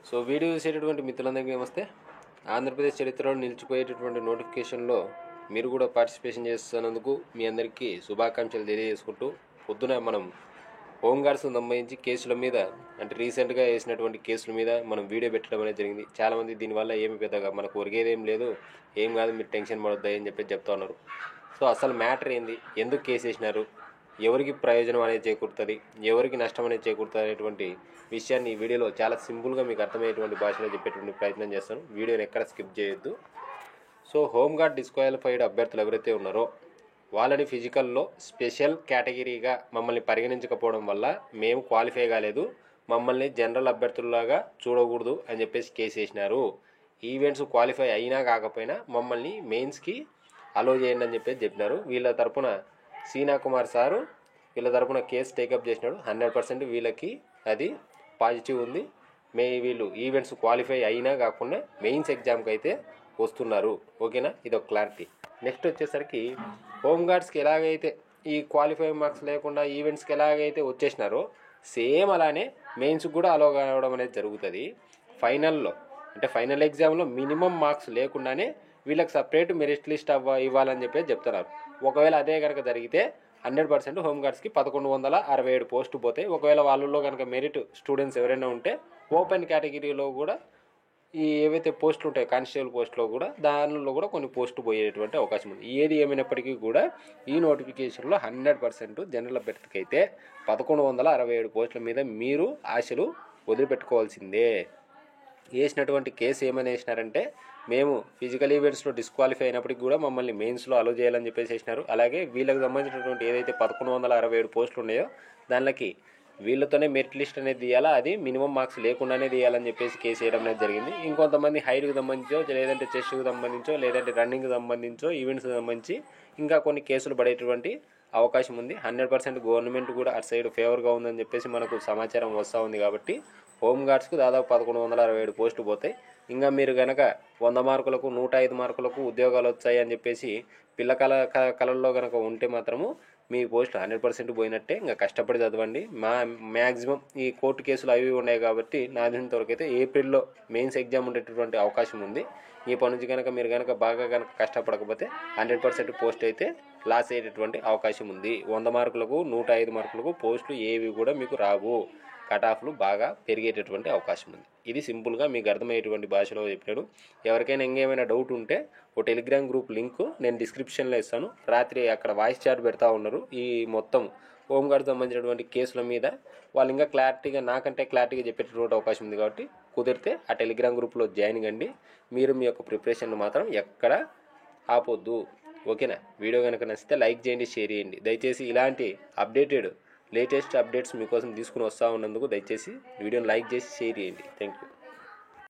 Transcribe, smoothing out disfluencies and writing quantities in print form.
So video చూసేటటువంటి మిత్రులందరికీ నమస్తే. ఆంధ్రప్రదేశ్ చరిత్రలో నిలిచిపోయేటటువంటి నోటిఫికేషన్లో మీరు కూడా పార్టిసిపేషన్ చేస్తున్నందుకు మీ అందరికీ శుభాకాంక్షలు తెలియజేసుకుంటూ, పొద్దున మనం హోంగార్డ్స్ సంబంధించి కేసుల మీద, అంటే రీసెంట్గా వేసినటువంటి కేసుల మీద మనం వీడియో పెట్టడం అనేది జరిగింది. చాలామంది దీనివల్ల ఏమి పెద్దగా మనకు ఒరిగేదేం లేదు, ఏం కాదు, మీరు టెన్షన్ పడొద్దా అని చెప్తా ఉన్నారు. సో అసలు మ్యాటర్ ఏంది, ఎందుకు కేసు వేసినారు, ఎవరికి ప్రయోజనం అనేది చేకూరుతుంది, ఎవరికి నష్టం అనేది చేకూరుతుంది అనేటువంటి విషయాన్ని ఈ వీడియోలో చాలా సింపుల్గా మీకు అర్థమయ్యేటువంటి భాషలో చెప్పేటువంటి ప్రయత్నం చేస్తాను. వీడియోని ఎక్కడ స్కిప్ చేయొద్దు. సో హోంగార్డ్ డిస్క్వాలిఫైడ్ అభ్యర్థులు ఎవరైతే ఉన్నారో వాళ్ళని ఫిజికల్లో స్పెషల్ కేటగిరీగా మమ్మల్ని పరిగణించకపోవడం వల్ల మేము క్వాలిఫై కాలేదు, మమ్మల్ని జనరల్ అభ్యర్థుల్లాగా చూడకూడదు అని చెప్పేసి కేసు వేసినారు. ఈవెంట్స్ క్వాలిఫై అయినా కాకపోయినా మమ్మల్ని మెయిన్స్కి అలో చేయండి అని చెప్పినారు. వీళ్ళ తరపున సీనా కుమార్ సారు వీళ్ళ తరపున కేసు టేకప్ చేసినాడు. 100% వీళ్ళకి అది పాజిటివ్ ఉంది. వీళ్ళు ఈవెంట్స్ క్వాలిఫై అయినా కాకుండా మెయిన్స్ ఎగ్జామ్కి అయితే వస్తున్నారు. ఓకేనా, ఇదొక క్లారిటీ. నెక్స్ట్ వచ్చేసరికి హోంగార్డ్స్కి ఎలాగైతే ఈ క్వాలిఫై మార్క్స్ లేకుండా ఈవెంట్స్కి ఎలాగైతే వచ్చేసినారో సేమ్ అలానే మెయిన్స్కి కూడా అలో కావడం అనేది జరుగుతుంది. ఫైనల్లో అంటే ఫైనల్ ఎగ్జామ్లో మినిమం మార్క్స్ లేకుండానే వీళ్ళకి సపరేట్ మెరిట్ లిస్ట్ ఇవ్వాలని చెప్పేసి చెప్తున్నారు. ఒకవేళ అదే కనుక జరిగితే 100% హోంగార్డ్స్కి 1167 పోస్టు పోతాయి. ఒకవేళ వాళ్ళలో కనుక మెరిట్ స్టూడెంట్స్ ఎవరైనా ఉంటే ఓపెన్ కేటగిరీలో కూడా ఈ ఏవైతే పోస్టులు ఉంటాయో కానిస్టేబుల్ పోస్టులో కూడా దానిలో కూడా కొన్ని పోస్టు పోయేటువంటి అవకాశం ఉంది. ఏది ఏమైనప్పటికీ కూడా ఈ నోటిఫికేషన్లో 100% జనరల్ అభ్యర్థికి అయితే 1167 పోస్టుల మీద మీరు ఆశలు వదిలిపెట్టుకోవాల్సిందే. వేసినటువంటి కేసు ఏమని వేసినారంటే, మేము ఫిజికల్ ఈవెంట్స్లో డిస్క్వాలిఫై అయినప్పటికీ కూడా మమ్మల్ని మెయిన్స్లో అలో చేయాలని చెప్పేసి వేసినారు. అలాగే వీళ్ళకి సంబంధించినటువంటి ఏదైతే 1167 పోస్టులు ఉన్నాయో దానికి వీళ్ళతోనే మెరిట్ లిస్ట్ అనేది తీయాలా, అది మినిమం మార్క్స్ లేకుండానే తీయాలని చెప్పేసి కేసు వేయడం అనేది జరిగింది. ఇంకొంతమంది హైట్కి సంబంధించో, లేదంటే చెస్ట్కి సంబంధించో, లేదంటే రన్నింగ్కి సంబంధించో, ఈవెంట్స్కి సంబంధించి ఇంకా కొన్ని కేసులు పడేటువంటి అవకాశం ఉంది. 100% గవర్నమెంట్ కూడా అటు సైడ్ ఫేవర్గా ఉందని చెప్పేసి మనకు సమాచారం వస్తూ ఉంది. కాబట్టి హోంగార్డ్స్కు దాదాపు 1167 పోస్టులు పోతాయి. ఇంకా మీరు కనుక 100 మార్కులకు 105 మార్కులకు ఉద్యోగాలు వచ్చాయి అని చెప్పేసి పిల్ల కళల్లో కనుక ఉంటే మాత్రము మీ పోస్ట్ 100% పోయినట్టే. ఇంకా కష్టపడి చదవండి. మ్యాక్సిమం ఈ కోర్టు కేసులు అవి ఉన్నాయి కాబట్టి నా వరకు అయితే ఏప్రిల్లో మెయిన్స్ ఎగ్జామ్ ఉండేటటువంటి అవకాశం ఉంది. ఇప్పటి నుంచి కనుక మీరు కనుక బాగా కనుక కష్టపడకపోతే 100% పోస్ట్ అయితే లాస్ అయ్యేటటువంటి అవకాశం ఉంది. 100 మార్కులకు 105 మార్కులకు పోస్టులు ఏవి కూడా మీకు రావు. కట్ ఆఫ్లు బాగా పెరిగేటటువంటి అవకాశం ఉంది. ఇది సింపుల్గా మీకు అర్థమయ్యేటువంటి భాషలో చెప్పాడు. ఎవరికైనా ఇంకేమైనా డౌట్ ఉంటే ఓ టెలిగ్రామ్ గ్రూప్ లింక్ నేను డిస్క్రిప్షన్లో ఇస్తాను. రాత్రి అక్కడ వాయిస్ చాట్ పెడతా ఉన్నారు. ఈ మొత్తం హోంగార్డ్ సంబంధించినటువంటి కేసుల మీద వాళ్ళు ఇంకా నాకంటే క్లారిటీగా చెప్పేటటువంటి అవకాశం ఉంది. కాబట్టి కుదిరితే ఆ టెలిగ్రామ్ గ్రూప్లో జాయిన్ కండి. మీరు మీ యొక్క ప్రిపరేషన్ మాత్రం ఎక్కడ ఆపొద్దు. ఓకేనా, వీడియో కనుక నచ్చితే లైక్ చేయండి, షేర్ చేయండి. దయచేసి ఇలాంటి లేటెస్ట్ అప్డేట్స్ మీకోసం తీసుకుని వస్తూ ఉన్నందుకు దయచేసి వీడియోని లైక్ చేసి షేర్ చేయండి. Thank you.